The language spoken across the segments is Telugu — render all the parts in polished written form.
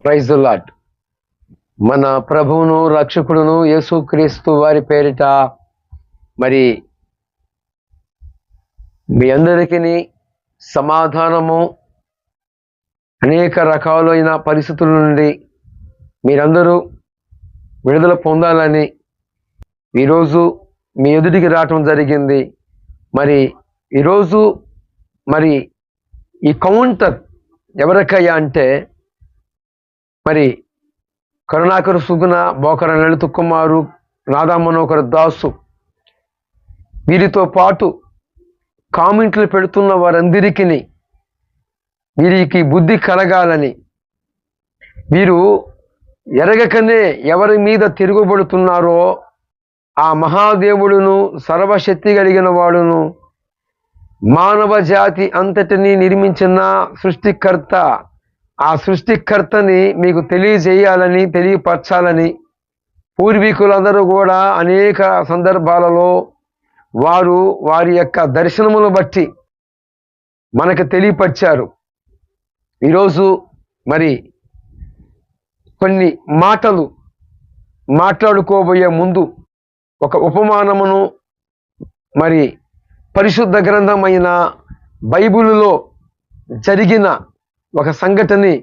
Praise the lord. మన ప్రభువును రక్షకుడును యేసుక్రీస్తు వారి పేరిట మరి మీ అందరికీ సమాధానము, అనేక రకాలైన పరిస్థితుల నుండి మీరందరూ విడుదల పొందాలని ఈరోజు మీ ఎదుటికి రావటం జరిగింది. మరి ఈరోజు మరి ఈ కౌంటర్ ఎవరికయ్యా అంటే మరి కరుణాకర్ సుగుణ, బోకర లలిత కుమారు, రాధా మనోహర్ దాసు, వీరితో పాటు కామెంట్లు పెడుతున్న వారందరికీ వీరికి బుద్ధి కలగాలని, వీరు ఎరగకనే ఎవరి మీద తిరుగుబడుతున్నారో ఆ మహాదేవుడును, సర్వశక్తి కలిగిన వాడును, మానవ జాతి అంతటినీ నిర్మించిన సృష్టికర్త, ఆ సృష్టికర్తని మీకు తెలియజేయాలని, తెలియపరచాలని పూర్వీకులందరూ కూడా అనేక సందర్భాలలో వారు వారి యొక్క దర్శనమును బట్టి మనకు తెలియపరిచారు. ఈరోజు మరి కొన్ని మాటలు మాట్లాడుకోబోయే ముందు ఒక ఉపమానమును, మరి పరిశుద్ధ గ్రంథమైన బైబిలులో జరిగిన ఒక సంఘటనని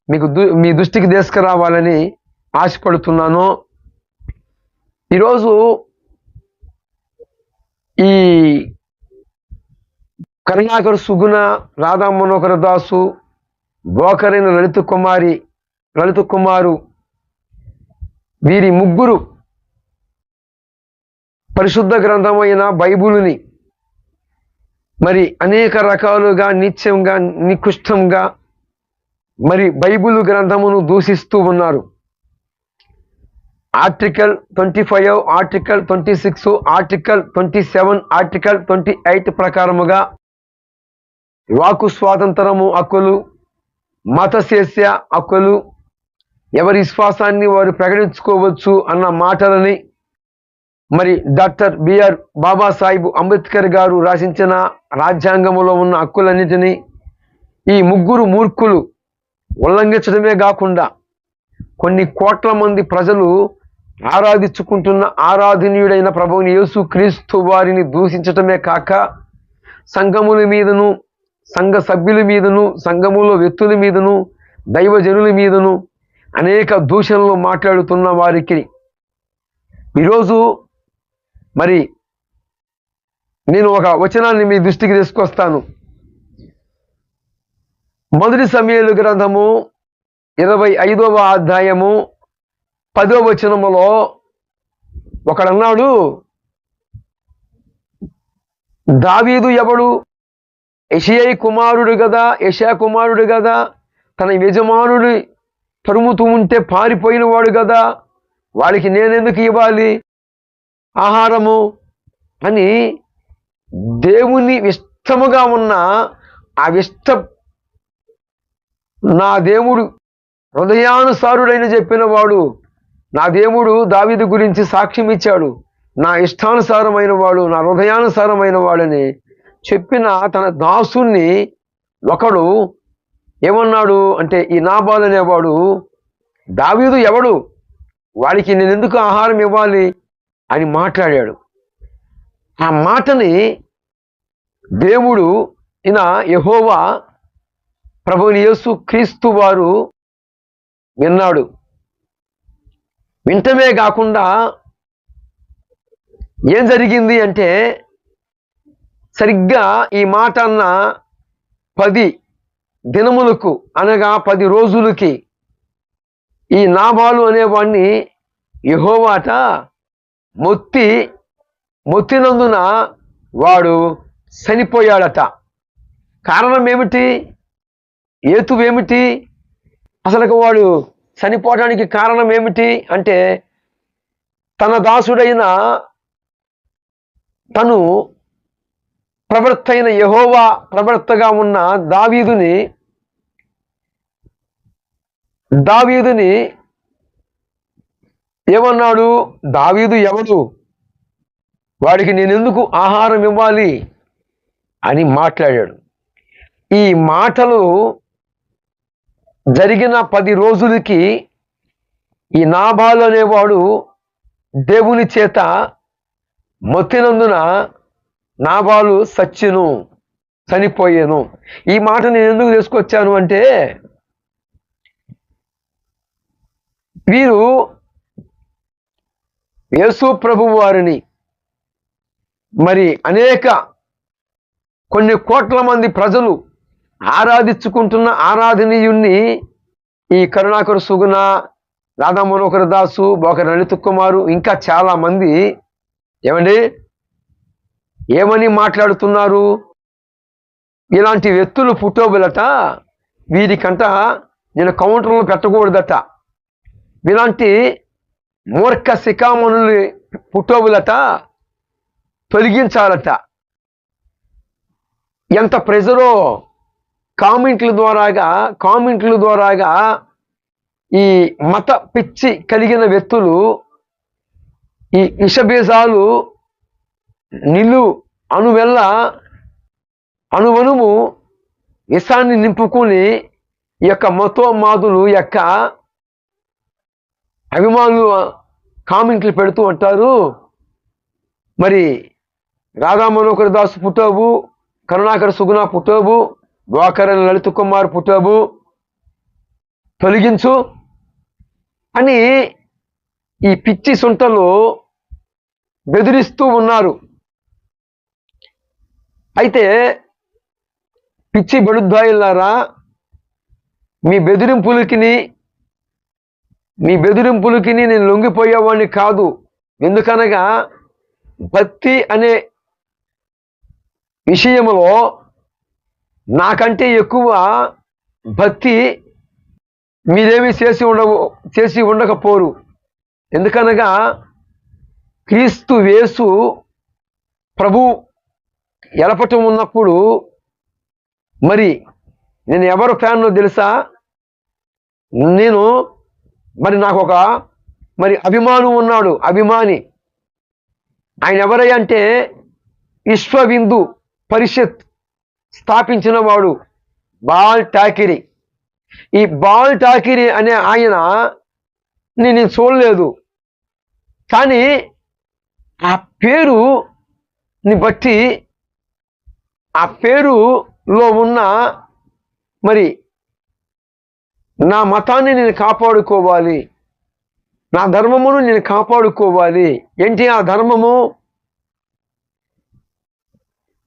మీకు మీ దృష్టికి తీసుకురావాలని ఆశపడుతున్నాను. ఈరోజు ఈ కరుణాకర్ సుగుణ, రాధా మనోహర్ దాసు, బోకరైన లలిత కుమారు, వీరి ముగ్గురు పరిశుద్ధ గ్రంథమైన బైబిలుని మరి అనేక రకాలుగా, నిత్యంగా, నికృష్టంగా మరి బైబిల్ గ్రంథమును దూషిస్తూ ఉన్నారు. ఆర్టికల్ 25, ఆర్టికల్ 26, ఆర్టికల్ 27, ఆర్టికల్ 28 ప్రకారముగా వాక్కు స్వాతంత్రము హక్కులు, మత స్వేచ్ఛ హక్కులు, ఎవరి విశ్వాసాన్ని వారు ప్రకటించుకోవచ్చు అన్న మాటలని మరి డాక్టర్ బిఆర్ బాబాసాహెబ్ అంబేద్కర్ గారు రాసించిన రాజ్యాంగంలో ఉన్న హక్కులన్నిటినీ ఈ ముగ్గురు మూర్ఖులు ఉల్లంఘించడమే కాకుండా కొన్ని కోట్ల మంది ప్రజలు ఆరాధించుకుంటున్న ఆరాధనీయుడైన ప్రభువుని యేసుక్రీస్తు వారిని దూషించటమే కాక సంఘముల మీదను, సంఘ సభ్యుల మీదను, సంఘములో వ్యక్తుల మీదను, దైవజనుల మీదను అనేక దూషణలు మాట్లాడుతున్న వారికి ఈరోజు మరి నేను ఒక వచనాన్ని మీ దృష్టికి తీసుకొస్తాను. మొదటి సమూయేలు గ్రంథము 25వ అధ్యాయము 10వ వచనములో ఒకడన్నాడు, దావీదు ఎవడు? యెషయా కుమారుడు కదా, తన యజమానుడి తరుముతూ ఉంటే పారిపోయిన వాడు కదా, వాడికి నేనెందుకు ఇవ్వాలి ఆహారము అని దేవుని ఇష్టముగా ఉన్న ఆ నా దేవుడు హృదయానుసారుడైన చెప్పిన వాడు, నా దేవుడు దావీదు గురించి సాక్ష్యం ఇచ్చాడు, నా ఇష్టానుసారమైన వాడు, నా హృదయానుసారమైన వాడని చెప్పిన తన దాసుని ఒకడు ఏమన్నాడు అంటే, ఈ నాబాలు అనేవాడు, దావీదు ఎవడు? వాడికి నేను ఎందుకు ఆహారం ఇవ్వాలి అని మాట్లాడాడు. ఆ మాటని దేవుడు యెహోవా ప్రభువుని యేసుక్రీస్తు వారు విన్నాడు. వింటమే కాకుండా ఏం జరిగింది అంటే, సరిగ్గా ఈ మాట అన్న 10 దినములకు అనగా 10 రోజులకి ఈ నాబాలు అనేవాడిని యెహోవాట మొత్తినందున వాడు చనిపోయాడట. కారణం ఏమిటి? ఏమిటి? అసలు వాడు చనిపోవడానికి కారణం ఏమిటి అంటే, తన దాసుడైన తను ప్రవక్త అయిన యెహోవా ప్రవక్తగా ఉన్న దావీదుని ఏమన్నాడు? దావీదు ఎవడు? వాడికి నేనెందుకు ఆహారం ఇవ్వాలి అని మాట్లాడాడు. ఈ మాటలు జరిగిన 10 రోజులకి ఈ నాబాలు అనేవాడు దేవుని చేత మొత్తినందున నాబాలు చనిపోయాను. ఈ మాట నేను ఎందుకు తీసుకొచ్చాను అంటే, వీరు యేసు ప్రభువు వారిని మరి కొన్ని కోట్ల మంది ప్రజలు ఆరాధించుకుంటున్న ఆరాధనీయుణ్ణి ఈ కరుణాకర సుగుణ, రాధా మనోహర దాసు, బోకర లలిత కుమారు ఇంకా చాలా మంది ఏమని మాట్లాడుతున్నారు? ఇలాంటి వ్యక్తులు పుట్టోబులట, వీరికంట నేను కౌంటర్లు పెట్టకూడదట, ఇలాంటి మూర్ఖ శిఖామణులు పుట్టోబులట తొలగించాలట. ఎంత ప్రెజరో కామెంట్ల ద్వారాగా ఈ మత పిచ్చి కలిగిన వ్యక్తులు ఈ విషబీజాలు అనువనుము విషాన్ని నింపుకుని ఈ యొక్క మతోన్మాదులు యొక్క అభిమానులు కామెంట్లు పెడుతూ ఉంటారు. మరి రాధా మనోహర దాసు పుట్టోబు, కరుణాకర సుగుణ పుట్టోబు, బోకర లలిత కుమార్ పుట్టోబు తొలగించు అని ఈ పిచ్చి సుంటలు బెదిరిస్తూ ఉన్నారు. అయితే పిచ్చి బడుద్దాయిల్లారా, మీ బెదిరింపులకి నేను లొంగిపోయేవాడిని కాదు. ఎందుకనగా భక్తి అనే విషయంలో నాకంటే ఎక్కువ భక్తి మీరేమీ చేసి ఉండకపోరు. ఎందుకనగా క్రీస్తు యేసు ప్రభు ఎలపటం ఉన్నప్పుడు మరి నేను ఎవరు ఫ్యాన్నో తెలుసా? నాకు ఒక అభిమానం ఉన్నాడు, అభిమాని. ఆయన ఎవరయ్యంటే విశ్వవిందు పరిషత్ స్థాపించిన వాడు బాల్ ఠాకిరి. ఈ బాల్ ఠాకిరి అనే ఆయన నేను చూడలేదు, కానీ ఆ పేరుని బట్టి ఆ పేరులో ఉన్న నా మతాన్ని నేను కాపాడుకోవాలి, నా ధర్మమును నేను కాపాడుకోవాలి. ఏంటి ఆ ధర్మము?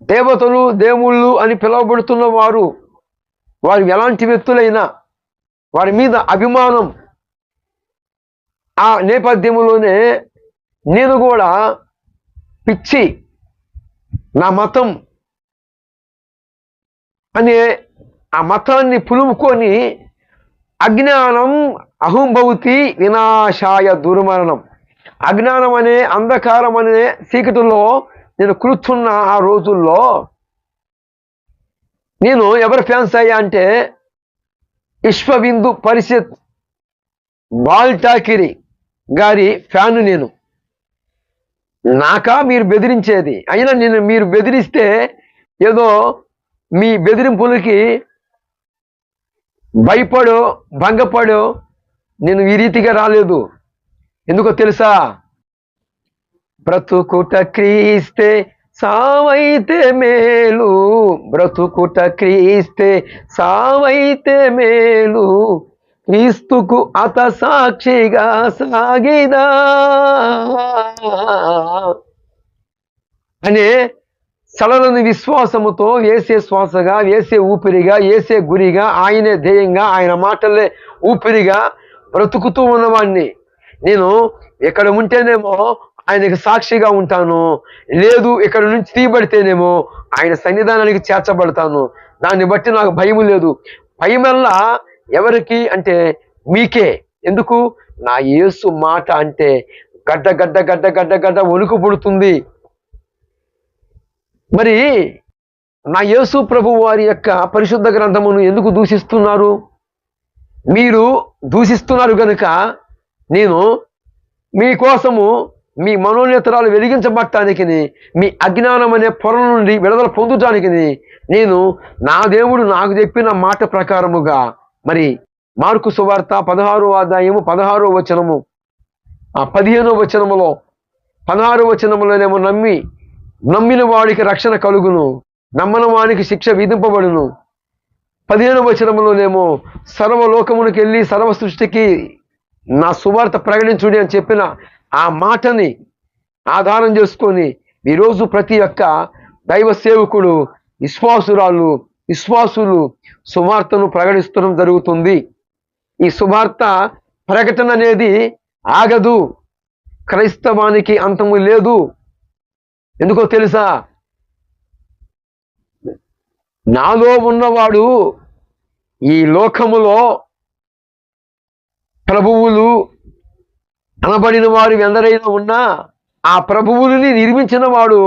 దేవతలు, దేవుళ్ళు అని పిలువబడుతున్న వారు ఎలాంటి వ్యక్తులైనా వారి మీద అభిమానం ఆ నేపథ్యంలోనే నేను కూడా పిచ్చి నా మతం అనే ఆ మతాన్ని పులుముకొని అజ్ఞానం అహంభవతి వినాశాయ దుర్మరణం, అజ్ఞానం అనే అంధకారం అనే చీకటిలో నేను కూర్చున్న ఆ రోజుల్లో నేను ఎవరు ఫ్యాన్స్ అయ్యా అంటే విశ్వవిందు పరిషత్ బాల్ ఠాకిరి గారి ఫ్యాను నేను. నాకా మీరు బెదిరించేది? అయినా మీరు బెదిరిస్తే ఏదో మీ బెదిరింపులకి భయపడో భంగపడో నేను ఈ రీతిగా రాలేదు. ఎందుకో తెలుసా? బ్రతుకుట క్రీస్తే సావైతే మేలు, బ్రతుకుట క్రీస్తే సావైతే మేలు, క్రీస్తుకు అత సాక్షిగా సాగిదా అనే సలలని విశ్వాసముతో వేసే శ్వాసగా, వేసే ఊపిరిగా, వేసే గురిగా, ఆయనే ధ్యేయంగా, ఆయన మాటలే ఊపిరిగా బ్రతుకుతూ ఉన్నవాడిని నేను. ఎక్కడ ఉంటేనేమో ఆయనకి సాక్షిగా ఉంటాను, లేదు ఇక్కడ నుంచి తీయబడితేనేమో ఆయన సన్నిధానానికి చేర్చబడతాను. దాన్ని బట్టి నాకు భయం లేదు. భయమల్లా ఎవరికి అంటే మీకే. ఎందుకు? నా యేసు మాట అంటే గడ్డ గడ్డ గడ్డ గడ్డ గడ్డ వణుకు పుడుతుంది. మరి నా యేసు ప్రభు వారి యొక్క పరిశుద్ధ గ్రంథమును ఎందుకు దూషిస్తున్నారు? మీరు దూషిస్తున్నారు కనుక నేను మీకోసము మీ మనోనేత్రాలు వెలిగించబడటానికి, మీ అజ్ఞానం అనే పొర నుండి విడుదల పొందటానికి నేను నా దేవుడు నాకు చెప్పిన మాట ప్రకారముగా మార్కు సువార్త 16వ అధ్యాయము 16వ వచనము, 15వ వచనములో 16వ వచనములోనేమో నమ్మిన వాడికి రక్షణ కలుగును, నమ్మని వానికి శిక్ష విధింపబడును. 15వ వచనములోనేమో సర్వలోకమునికి వెళ్ళి సర్వ సృష్టికి నా సువార్త ప్రకటించుడి అని చెప్పిన ఆ మాటని ఆధారం చేసుకొని ఈరోజు ప్రతి ఒక్క దైవ సేవకుడు, విశ్వాసులు సువార్తను ప్రకటిస్తడం జరుగుతుంది. ఈ సువార్త ప్రకటన అనేది ఆగదు. క్రైస్తవానికి అంతము లేదు. ఎందుకో తెలుసా? నాలో ఉన్నవాడు ఈ లోకములో ప్రభువులు అనబడిన వారు ఎందరైనా ఉన్నా ఆ ప్రభువులని నిర్మించిన వాడు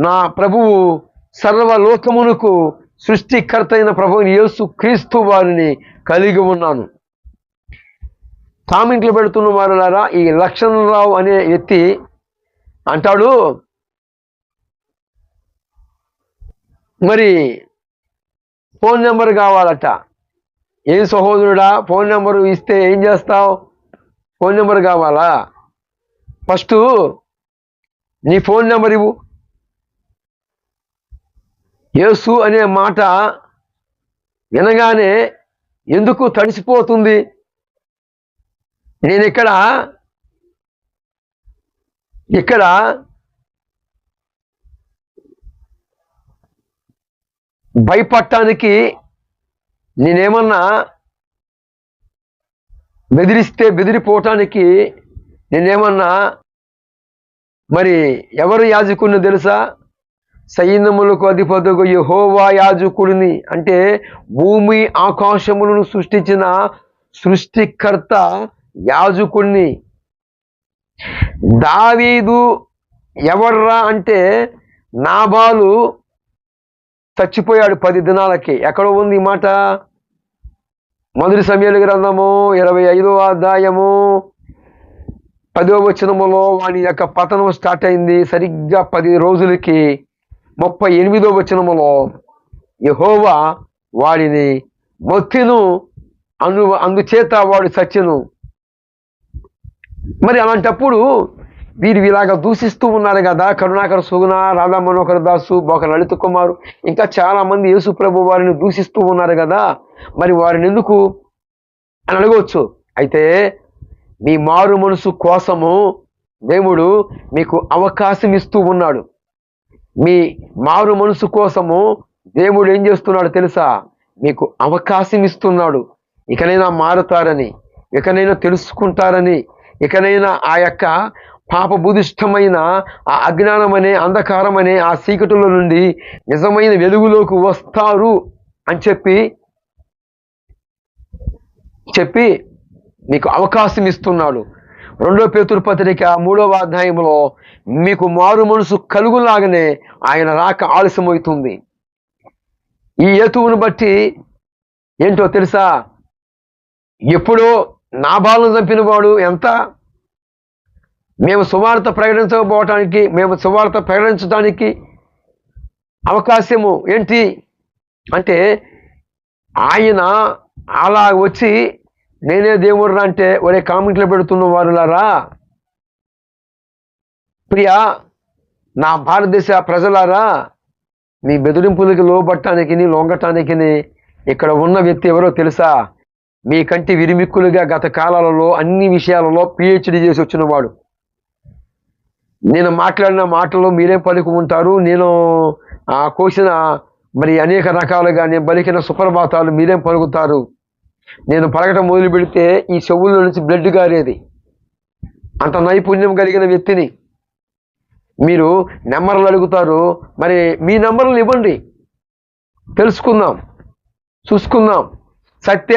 నా ప్రభువు, సర్వలోకమునకు సృష్టికర్త అయిన ప్రభువు యేసు క్రీస్తు వారిని కలిగి ఉన్నాను. కామెంట్లు పెడుతున్న వారులారా, ఈ లక్ష్మణరావు అనే వ్యక్తి అంటాడు, మరి ఫోన్ నెంబర్ కావాలట. ఏం సహోదరుడా, ఫోన్ నెంబరు ఇస్తే ఏం చేస్తావు? ఫోన్ నెంబర్ కావాలా? ఫస్ట్ నీ ఫోన్ నెంబర్ ఇవ్వు. యేసు అనే మాట వినగానే ఎందుకు తడిసిపోతుంది? నేను ఇక్కడ భయపడటానికి, నేనేమన్నా బెదిరిస్తే బెదిరిపోవటానికి నేనేమన్నా మరి ఎవరు యాజకుడిని తెలుసా? సైన్యములకు అధిపతిగా యెహోవా యాజకుడిని. అంటే భూమి ఆకాశములను సృష్టించిన సృష్టికర్త యాజకుడిని. దావీదు ఎవర్రా అంటే నాబాలు చచ్చిపోయాడు 10 దినాలకి. ఎక్కడ ఉంది ఈ మాట? మొదటి సమూయేలు గ్రంథము 25వ అధ్యాయము 10వ వచనములో వాని యొక్క పతనం స్టార్ట్ అయింది. సరిగ్గా 10 రోజులకి 38వ వచనములో యెహోవా వాడిని మొత్తెను, అందుచేత వాడు చచ్చెను. మరి అలాంటప్పుడు వీరు ఇలాగా దూషిస్తూ ఉన్నారు కదా. కరుణాకర సుగుణ, రాధా మనోహర్ దాసు, బోక లలిత కుమారు, ఇంకా చాలా మంది యేసు ప్రభు వారిని దూషిస్తూ ఉన్నారు కదా. మరి వారిని ఎందుకు అని అడగవచ్చు. అయితే మీ మారు మనసు కోసము దేవుడు మీకు అవకాశం ఇస్తూ ఉన్నాడు. మీ మారు మనసు కోసము దేవుడు ఏం చేస్తున్నాడు తెలుసా? మీకు అవకాశం ఇస్తున్నాడు. ఇకనైనా మారుతారని, ఇకనైనా తెలుసుకుంటారని, ఇకనైనా ఆ యొక్క పాపబుధిష్టమైన ఆ అజ్ఞానం అనే, అంధకారం అనే ఆ చీకటిలో నుండి నిజమైన వెలుగులోకి వస్తారు అని చెప్పి మీకు అవకాశం ఇస్తున్నాడు. 2 పేతురు పత్రిక 3వ అధ్యాయంలో మీకు మారు మనసు కలుగులాగానే ఆయన రాక ఆలస్యమవుతుంది. ఈ హేతువును బట్టి ఏంటో తెలుసా? ఎప్పుడో నాబాలును చంపిన వాడు ఎంత? మేము సువార్త ప్రకటించడానికి అవకాశము ఏంటి అంటే, ఆయన అలా వచ్చి నేనే దేవుడు అంటే ఒరే కామెంట్లు పెడుతున్న వారులారా, ప్రియా నా భారతదేశ ప్రజలారా, మీ బెదిరింపులకి లోబట్టడానికి, లొంగటానికి ఇక్కడ ఉన్న వ్యక్తి ఎవరో తెలుసా? మీ కంటి విరిమిక్కులుగా గత కాలాలలో అన్ని విషయాలలో పిహెచ్డి చేసి వచ్చినవాడు. నేను మాట్లాడిన మాటల్లో మీరేం పలుకు ఉంటారు, నేను కోసిన మరి అనేక రకాలుగా నేను పలికిన సుప్రభాతాలు మీరేం పలుకుతారు. నేను పలకటం మొదలు పెడితే ఈ చెవుల్లో నుంచి బ్లడ్ గారేది. అంత నైపుణ్యం కలిగిన వ్యక్తిని. మీరు నెంబర్లు అడుగుతారు, మరి మీ నెంబర్లు ఇవ్వండి, తెలుసుకుందాం, చూసుకుందాం. సత్య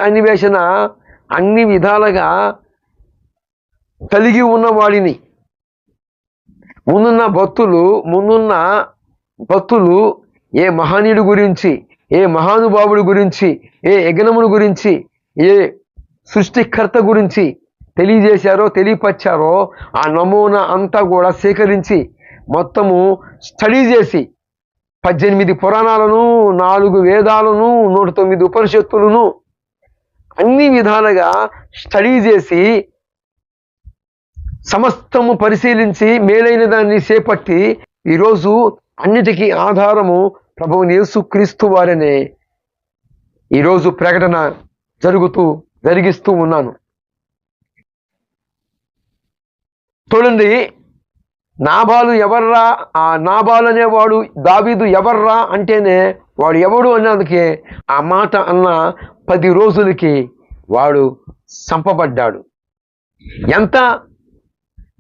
అన్వేషణ అన్ని విధాలుగా కలిగి ఉన్నవాడిని. ముందున్న భక్తులు ఏ మహనీయుడి గురించి, ఏ మహానుభావుడి గురించి, ఏ యజ్ఞముడి గురించి, ఏ సృష్టికర్త గురించి తెలియపరిచారో ఆ నమూనా అంతా కూడా సేకరించి మొత్తము స్టడీ చేసి 18 పురాణాలను, 4 వేదాలను, 109 ఉపనిషత్తులను అన్ని విధాలుగా స్టడీ చేసి సమస్తము పరిశీలించి మేలైన దాన్ని చేపట్టి ఈరోజు అన్నిటికీ ఆధారము ప్రభువు యేసుక్రీస్తు వారనే ఈరోజు ప్రకటన జరిగిస్తూ ఉన్నాను. చూడండి, నాబాలు ఎవర్రా, ఆ నాబాలు అనేవాడు దావీదు ఎవర్రా అంటేనే వాడు ఎవడు అన్నదికే ఆ మాట అన్న 10 రోజులకి వాడు చంపబడ్డాడు. ఎంత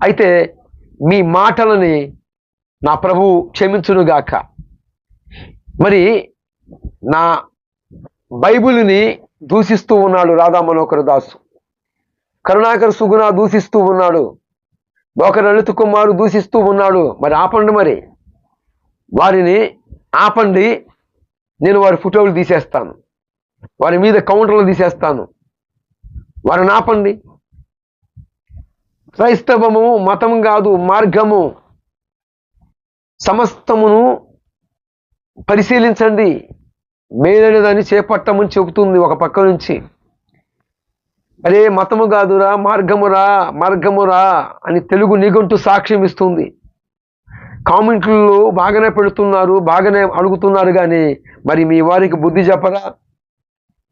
అయితే మీ మాటలని నా ప్రభువు క్షమించునుగాక. మరి నా బైబిల్ని దూషిస్తూ ఉన్నాడు రాధా మనోహర్ దాసు, కరుణాకర్ సుగుణ దూషిస్తూ ఉన్నాడు, డోకర్ లలిత్ కుమారు దూషిస్తూ ఉన్నాడు. మరి ఆపండి, మరి వారిని ఆపండి. నేను వారి ఫోటోలు తీసేస్తాను, వారి మీద కౌంటర్లు తీసేస్తాను. వారిని ఆపండి. క్రైస్తవము మతం కాదు, మార్గము. సమస్తమును పరిశీలించండి, మేలైన దాన్ని చేపట్టమని చెబుతుంది ఒక పక్క నుంచి. అరే మతము కాదురా, మార్గమురా అని తెలుగు నిఘంటు సాక్ష్యం ఇస్తుంది. కామెంట్లు బాగానే పెడుతున్నారు, బాగానే అడుగుతున్నారు, కానీ మరి మీ వారికి బుద్ధి చెప్పరా?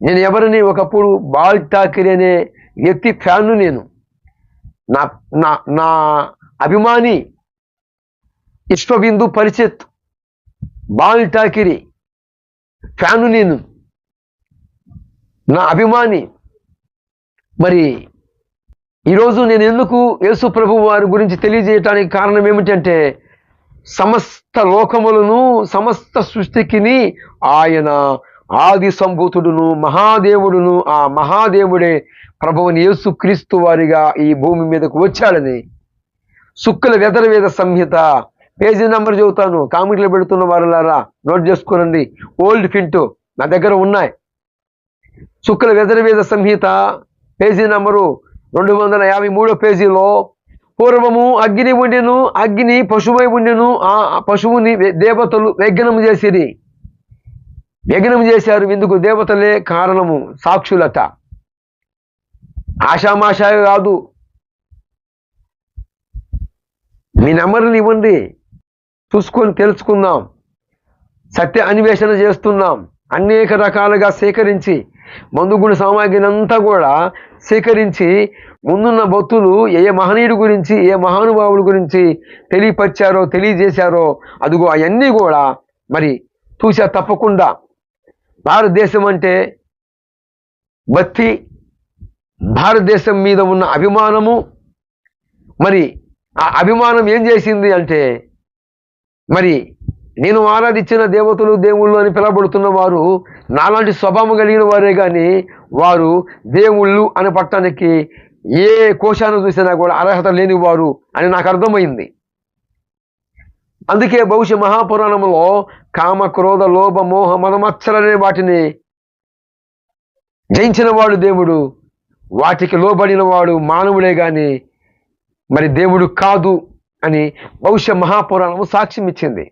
నేను ఎవరిని ఒకప్పుడు బాల్ ఠాకరే అనే వ్యక్తి ఫ్యాన్ను, నేను నా నా నా అభిమాని విశ్వబిందు పరిషత్ బాల్ ఠాకరే ఫ్యాను, నేను నా అభిమాని. మరి ఈరోజు నేను ఎందుకు యేసు ప్రభు వారి గురించి తెలియజేయటానికి కారణం ఏమిటంటే, సమస్త లోకములను సమస్త సృష్టికిని ఆయన ఆది సంభూతుడును మహాదేవుడును, ఆ మహాదేవుడే ప్రభువుని యేసు క్రీస్తు వారిగా ఈ భూమి మీదకు వచ్చాడని శుక్ల వ్యధర్వేద సంహిత పేజీ నెంబర్ చెబుతాను, కామెంట్లు పెడుతున్న వారులారా నోట్ చేసుకోనండి. ఓల్డ్ ఫింటో నా దగ్గర ఉన్నాయి. శుక్ల వ్యధర్వేద సంహిత పేజీ నంబరు 253 పేజీలో, పూర్వము అగ్ని ఉండెను, అగ్ని పశువై ఉండెను, ఆ పశువుని దేవతలు యజ్ఞం చేశారు. ఇందుకు దేవతలే కారణము, సాక్షులట. ఆషామాషా కాదు. మీ నెంబర్లు ఇవ్వండి, చూసుకొని తెలుసుకుందాం. సత్య అన్వేషణ చేస్తున్నాం. అనేక రకాలుగా సేకరించి మందుగుణ సామాగ్రిని అంతా కూడా సేకరించి ముందున్న భక్తులు ఏ మహనీయుడి గురించి, ఏ మహానుభావుడి గురించి తెలియజేశారో అదిగో అవన్నీ కూడా మరి చూసా. తప్పకుండా భారతదేశం అంటే భక్తి, భారతదేశం మీద ఉన్న అభిమానము, మరి ఆ అభిమానం ఏం చేసింది అంటే, మరి నేను ఆరాధించిన దేవతలు దేవుళ్ళు అని పిలవబడుతున్న వారు నాలాంటి స్వభావం కలిగిన వారే, కానీ వారు దేవుళ్ళు అని పట్టడానికి ఏ కోశాన్ని చూసినా కూడా అర్హత లేని వారు అని నాకు అర్థమైంది. అందుకే భవిష్య మహాపురాణంలో కామ క్రోధ లోభ మోహ మదమత్సరనే వాటిని జయించిన వాడు దేవుడు, వాటికి లోబడిన వాడు మానవుడే కానీ మరి దేవుడు కాదు అని భవిష్య మహాపురాణము సాక్ష్యం ఇచ్చింది.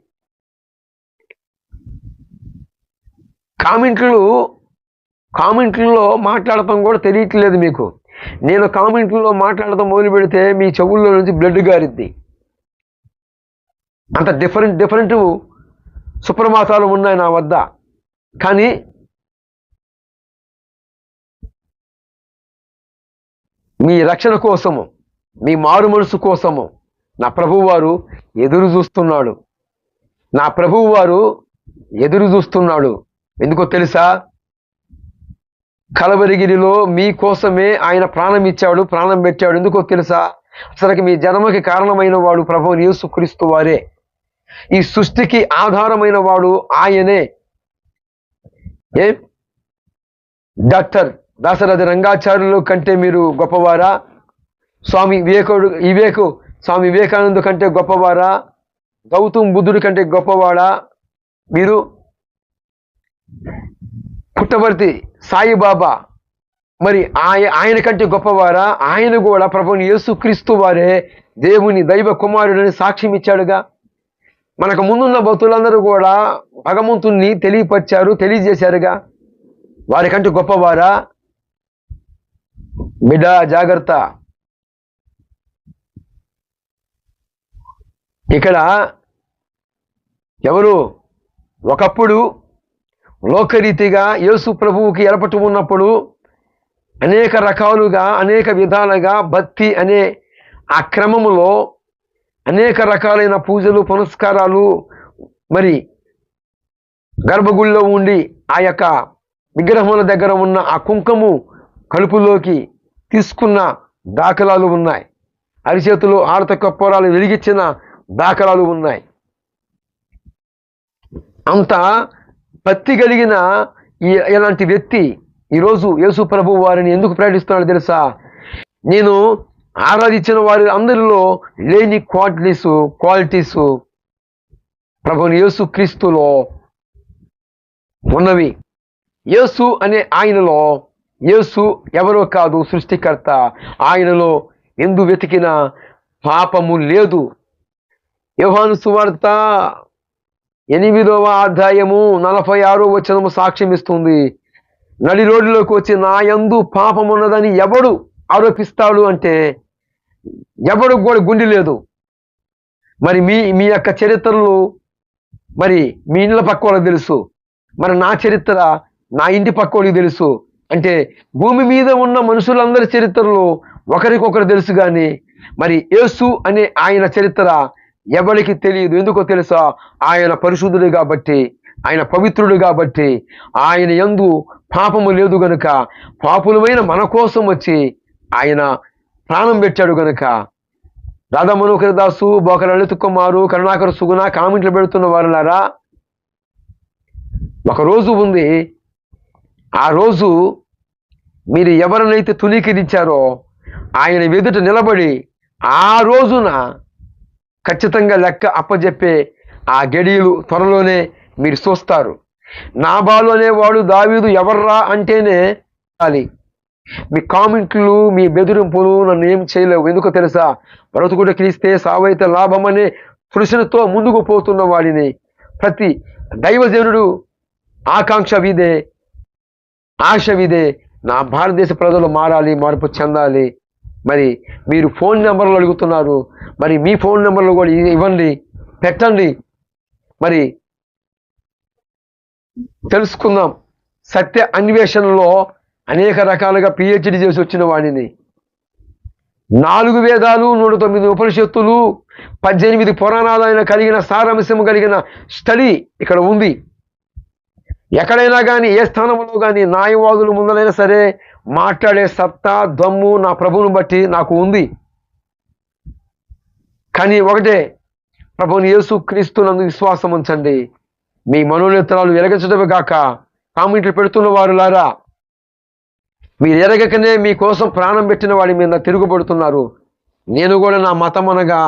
కామెంట్లలో మాట్లాడటం కూడా తెలియట్లేదు మీకు. నేను కామెంట్లలో మాట్లాడటం మొదలు పెడితే మీ చెవుల్లో నుంచి బ్లడ్ గారిద్ది. అంత డిఫరెంట్ సుప్రమాసాలు ఉన్నాయి నా వద్ద. కానీ మీ రక్షణ కోసము, మీ మారు మనసు కోసము నా ప్రభువు వారు ఎదురు చూస్తున్నాడు. ఎందుకో తెలుసా? కలవరిగిరిలో మీ కోసమే ఆయన ప్రాణం పెట్టాడు. ఎందుకో తెలుసా? అసలుకి మీ జన్మకి కారణమైన వాడు ప్రభువు యేసుక్రీస్తు వారే. ఈ సృష్టికి ఆధారమైన వాడు ఆయనే. డాక్టర్ దాశరథి రంగాచార్యులు కంటే మీరు గొప్పవారా? స్వామి వివేకానంద కంటే గొప్పవారా? గౌతమ్ బుద్ధుడి కంటే గొప్పవాడా మీరు? పుట్టవర్తి సాయిబాబా మరి ఆయన కంటే గొప్పవారా? ఆయన కూడా ప్రభువుని యేసుక్రీస్తు వారే దేవుని దైవ కుమారుడని సాక్ష్యం ఇచ్చాడుగా. మనకు ముందున్న భక్తులందరూ కూడా భగవంతుణ్ణి తెలియజేశారుగా. వారికంటే గొప్పవారా? బిడ్డ జాగ్రత్త. ఇక్కడ ఎవరు ఒకప్పుడు లోకరీతిగా యేసు ప్రభువుకి ఎలపటు ఉన్నప్పుడు అనేక రకాలుగా అనేక విధాలుగా భక్తి అనే ఆ క్రమములో అనేక రకాలైన పూజలు పునస్కారాలు మరి గర్భగుడిలో ఉండి ఆ యొక్క విగ్రహముల దగ్గర ఉన్న ఆ కుంకుమ కలుపులోకి తీసుకున్న దాఖలాలు ఉన్నాయి. అరిచేతులు ఆడత కప్పొరాలు వెలిగించిన దాఖలాలు ఉన్నాయి. అంత భక్తి కలిగిన ఇలాంటి వ్యక్తి ఈరోజు యేసు ప్రభు వారిని ఎందుకు ప్రకటిస్తున్నాడు తెలుసా? నేను ఆరాధించిన వారి అందరిలో లేని క్వాలిటీస్ ప్రభుని యేసు క్రీస్తులో ఉన్నవి. యేసు అనే ఆయనలో, యేసు ఎవరో కాదు, సృష్టికర్త. ఆయనలో ఎందు వెతికిన పాపము లేదు. యోహాను సువార్త 8వ అధ్యాయము 46వ వచనము సాక్ష్యం ఇస్తుంది. నడి రోడ్డులోకి వచ్చి నా యందు పాపం ఉన్నదని ఎవడు ఆరోపిస్తాడు అంటే ఎవడు కూడా గుండె లేదు. మరి మీ యొక్క చరిత్రలు మరి మీ ఇండ్ల పక్క వాళ్ళకి తెలుసు, మరి నా చరిత్ర నా ఇంటి పక్క వాళ్ళకి తెలుసు. అంటే భూమి మీద ఉన్న మనుషులందరి చరిత్రలు ఒకరికొకరు తెలుసు, కానీ మరి యేసు అనే ఆయన చరిత్ర ఎవరికి తెలియదు. ఎందుకో తెలుసా? ఆయన పరిశుద్ధుడు కాబట్టి, ఆయన పవిత్రుడు కాబట్టి, ఆయన యందు పాపము లేదు గనుక, పాపులమైన మన కోసం వచ్చి ఆయన ప్రాణం పెట్టాడు గనుక. రాధా మనోహర్ దాసు, బోకర లలిత కుమారు, కరుణాకర సుగుణ కామెంట్లు పెడుతున్న వారులారా, ఒక రోజు ఉంది. ఆ రోజు మీరు ఎవరినైతే తునీకరించారో ఆయన ఎదుట నిలబడి ఆ రోజున ఖచ్చితంగా లెక్క అప్పజెప్పే ఆ గడియలు త్వరలోనే మీరు చూస్తారు. నాబాలు అనేవాడు దావీదు ఎవర్రా అంటేనే చాలి. మీ కామెంట్లు, మీ బెదిరింపులు నన్ను ఏం చేయలేవు. ఎందుకో తెలుసా? బ్రతుకుడు క్రీస్తే సావైతే లాభం అనే తృష్ణతో ముందుకు పోతున్న వాడిని. ప్రతి దైవజనుడు ఆకాంక్ష విదే, ఆశ విదే. నా భారతదేశ ప్రజలు మారాలి, మార్పు చెందాలి. మరి మీరు ఫోన్ నెంబర్లు అడుగుతున్నారు, మరి మీ ఫోన్ నెంబర్లు కూడా ఇవ్వండి, పెట్టండి. మరి తెలుసుకుందాం. సత్య అన్వేషణలో అనేక రకాలుగా పిహెచ్డి చేసి వచ్చిన వాడిని. 4 వేదాలు, 109 ఉపనిషత్తులు, 18 పురాణాలు కలిగిన సారాంశం కలిగిన స్టడీ ఇక్కడ ఉంది. ఎక్కడైనా కానీ ఏ స్థానంలో కానీ న్యాయవాదుల ముందరైనా సరే మాట్లాడే సత్తా దమ్ము నా ప్రభువుని బట్టి నాకు ఉంది. కానీ ఒకటే, ప్రభువుని యేసు క్రీస్తునందు విశ్వాసం ఉంచండి, మీ మనోనేత్రాలు వెలగించడమే కాక. కామెంట్లు పెడుతున్న వారులారా, మీరు ఎరగకనే మీకోసం ప్రాణం పెట్టిన వాడి మీద తిరుగుబడుతున్నారు. నేను కూడా నా మతం అనగా,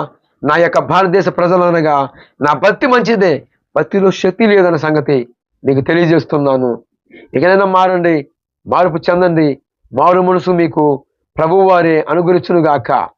నా యొక్క భారతదేశ ప్రజలనగా నా భక్తి మంచిదే, భక్తిలో శక్తి లేదన్న సంగతి మీకు తెలియజేస్తున్నాను. ఇకనైనా మారండి, మార్పు చెందండి. మారు మనసు మీకు ప్రభువు వారే అనుగ్రహించునుగాక.